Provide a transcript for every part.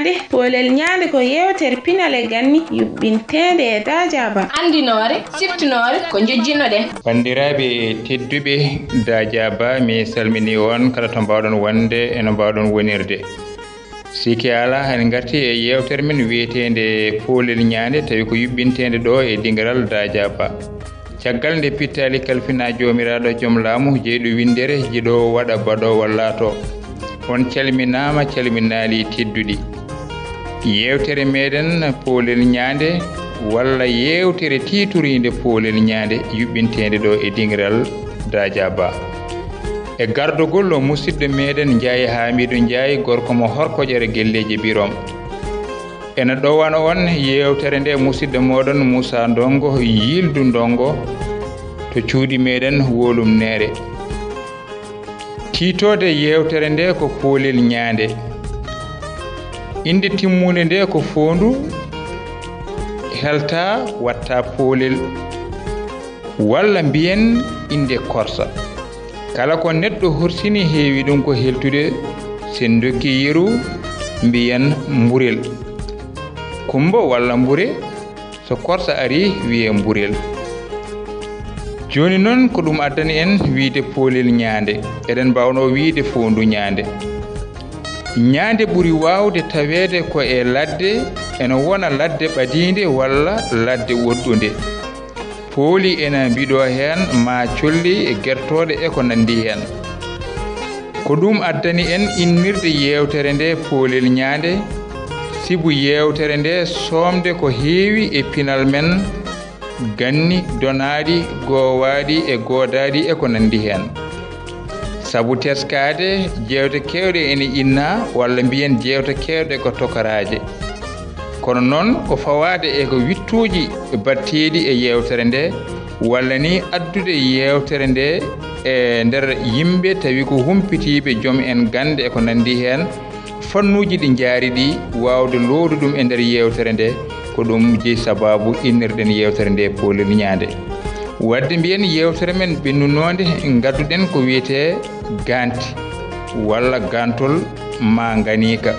Ñaande. Poolel Ñaande ko yewtere pinale ganni yuɓɓintede e Dajaba. Andinore siftinore ko jojjinoɗen. Bandiraɓe tedduɓe Dajaba mi salmini on kala to mbawɗon wonde e no mbawɗon wonirde. Siki ala en garti e yewtere men wiyetende Poolel Ñaande tawi ko yuɓɓintede ɗo e dingaral Dajaba. Caggal nde pittali kalfina jomiraɗo joom laamu jeyɗo windere jiɗo waɗa baɗowal laato. On calminama calminali tedduɗi. Yewtere meɗen Poolel Ñaande walla yewtere titurinde Poolel Ñaande yuɓɓintede ɗo e dingiral Dajaba. E gardogol o musidɗo meɗen Ndiaye Hamidou Ndiaye gorko mo horkoƴere gelleji birom. Ena ɗowana on yewtere nde musidɗo moɗon Moussa Ndonngo Yiildu Ndonngo to cuuɗi meɗen wolum nere. Titode yewtere nde ko Poolel Ñaande. Inde timmude nde ko fondu helta watta poolel walla mbiyen inde korsa. Kala ko neɗɗo horsini heewi ɗum ko heltude sen dokki yeru mbiyen mburel. Kumbo walla mbure so korsa ari wiye mburel. Joni noon ko ɗum addani en wiide Poolel Ñaande. Eɗen mbawno wiide fondu Ñaande. Ñaande ɓuri wawde tawede ko e ladde ene wona ladde ɓadinde walla ladde woɗɗunde. Pooli ena mbiɗo hen ma colli e gertode e ko nandi hen. Ko ɗum addani en innirde yewtere nde Poolel Ñaande sibu yewtere nde somde ko heewi e pinal men ganni donaɗi gowaɗi e godaɗi e ko nandi hen. Sabu teskade jewte kewɗe ene inna walla mbiyen jewte kewɗe ko tokoraje. Kono noon ko fawade e ko wittuji batteɗi e yewtere nde walla ni addude yewtere nde e nder yimɓe tawi ko humpitiɓe joom en gande e ko nandi hen fannuji ɗi jaari ɗi wawde lowdu ɗum e nder yewtere nde ko ɗum jeeyi sababu innirɗen yewtere nde Poolel Ñaande. Wadde mbiyen yewtere men ɓennunode gadduɗen ko wiyete ganti walla gantol ma ganika.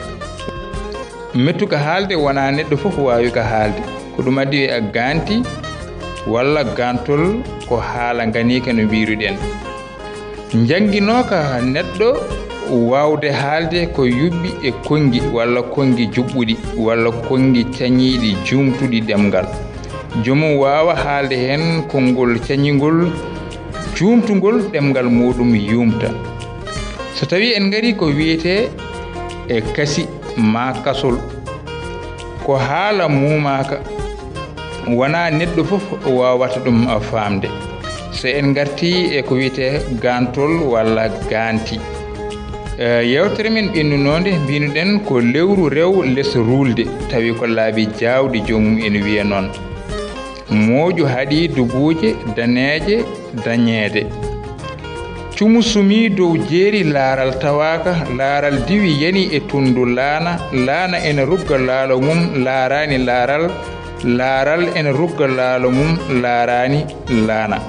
Mettuka haalde wona neɗɗo fof wawi ka haalde ko ɗum addi a ganti walla gantol ko haala ganika no mbiruɗen. Janguinoka neɗɗo wawde haalde ko yuɓɓi e kongi walla kongi juɓɓuɗi walla kongi cañiɗi jumtuɗi ɗemgal. Jomum wawa haalde hen konngol cañigol jumtugol ɗemgal muɗum yumta. So tawi en gari ko wiyete e kasi ma kasol ko haala mumaka wona neɗɗo fof wawata ɗum famde. So en garti e ko wiyete gantol walla ganti. Yewtere men ɓennunode mbinoɗen ko lewru rew less rulde tawi ko laabi jawɗi jomum ene wiya noon. Moƴu haɗi dubuje daneje dañede. Cumu sumi dow jeeri laaral tawaka laaral diwi yani e tundu laana laana ene rugga laalo mum laarani laaral laaral ene rugga laalo mum laarani laana.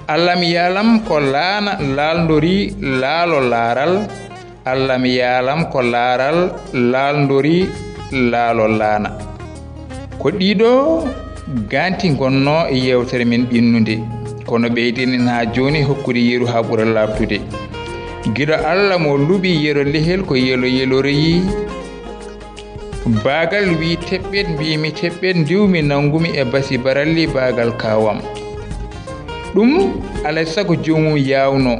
Allah mi yalam ko laana laaldori laalo laaral Allah mi yalam ko laaral laaldori laalo laana. Ko ɗiɗo ganti gonno e yewtere men ɓinnude kono ɓeydinen ha joni hokkude yeru ha ɓura labtude. Giɗo Allah mo luɓi yero lehel ko yelo yeloroyi bagal wi teɓɓet mbimi teɓɓet ndiwmi nangumi e basi baralli bagal kawam. Ɗum alay sago jomum yawno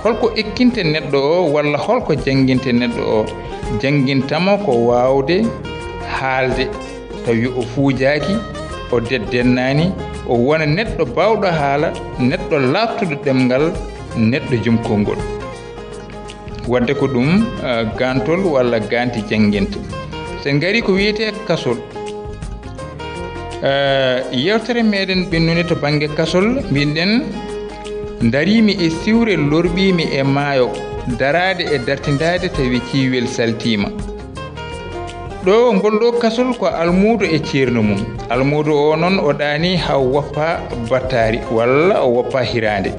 holko ekkinta neɗɗo o walla holko janguinte neɗɗo o. Janguintamo ko wawde haalde tawi o fuujaki o deddennani o wona neɗɗo bawɗo haala neɗɗo laftuɗo ɗemgal neɗɗo joom konngol. Wadde ko ɗum gantol walla ganti janguinte. Sen gari ko wiyete kasol. Yewtere meɗen ɓennude to banggue kasol mbinɗen darimi e siwre lorɓimi e maayo darade e dartidade tawi ciwel saltima. Ɗo ngolɗo kasol ko almudo e ceerno mum. Almudo o noon o ɗani ha woppa battari walla o woppa hirande.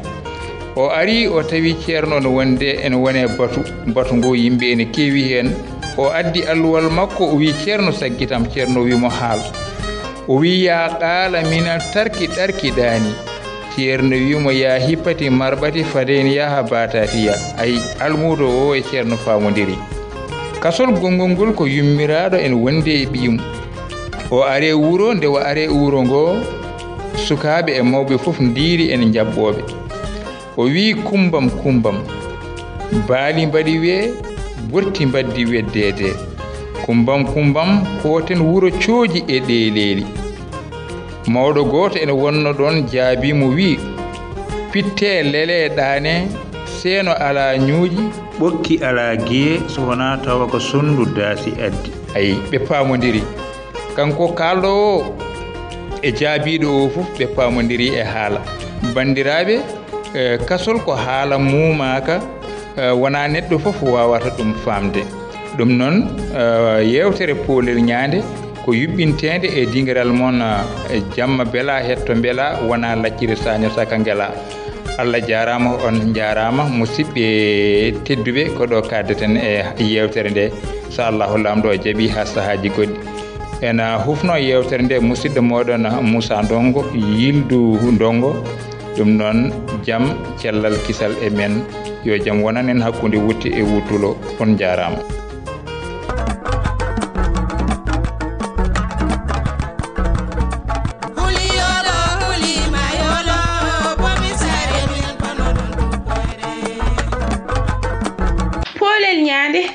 O ari o tawi ceerno no wonde ene wone batu ngo yimɓe ene kewi hen o addi alluwal makko o wi ceerno saggitam. ceerno wimo haal. o wi ya qaala minal tarki ɗarkiɗani. ceerno wimo ya hippati marɓati faden yaha batatiya. ay almudo o e ceerno famodiri. kasol gongol ngol ko yummiraɗo en wonde e ɓiyum. o are wuro nde o are wuro ngo sukaɓe e mawɓe fof ndiri en jabɓoɓe. o wi kumbam kumbam baali mbaɗi wiye burti mbaddi weddede. kumbam kumbam koten wuro cooji e ɗeeleeli. mawɗo goto ene wonno ɗon jaabimo wi pitte lele ɗane seeno ala ñuuƴi ɓokki ala giye so wona tawa ko sondu daasi addi. ayi ɓe paamodiri. kanko kalɗo o e jaabiɗo o fof ɓe paamodiri e haala. bandiraɓe kasol ko haala mumaka wona neɗɗo fof wawata ɗum famde. ɗum noon yewtere Poolel Ñaande ko yuɓɓintede e dingiral moon jamma beela hetto beela wona lacciri saño saka ngela. Allah jarama on jarama musidɓe tedduɓe ko ɗo kaddeten e yewtere nde so Allahu lamɗo o jaaɓi ha sahaji goɗɗi. en hufno yewtere nde musidɗo moɗon Moussa Ndonngo Yiildu Ndonngo. ɗum noon jaam cellal kisal e men yo jaam wonan en hakkude wutti e wuttulo. on jarama.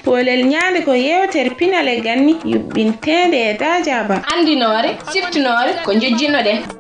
Poolel Ñaande ko yewtere pinal e ganni yuɓɓintede e Dajaba. andinore siftinore ko jojjinno ɗen.